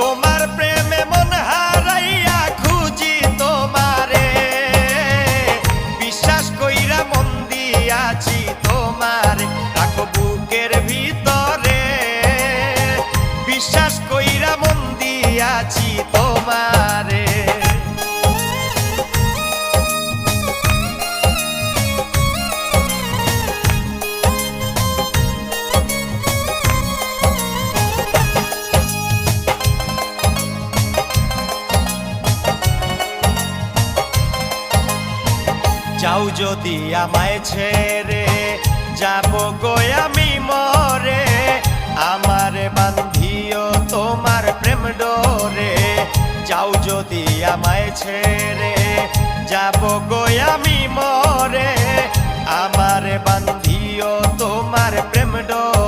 তোমার প্রেমে মন হারাইয়া খুঁজি তোমারে, বিশ্বাস কইরা মন দিয়াছি তোমারে, রাখো বুকের ভিতরে, বিশ্বাস কইরা মন দিয়াছি তোমারে। যাও যদি আমায় ছেড়ে, যাব গো আমি মরে, আমারে বান্ধিও তোমার প্রেম ডোরে। যাও যদি আমায় ছেড়ে, যাব গো আমি মরে, আমারে বান্ধিও তোমার প্রেম ডোরে।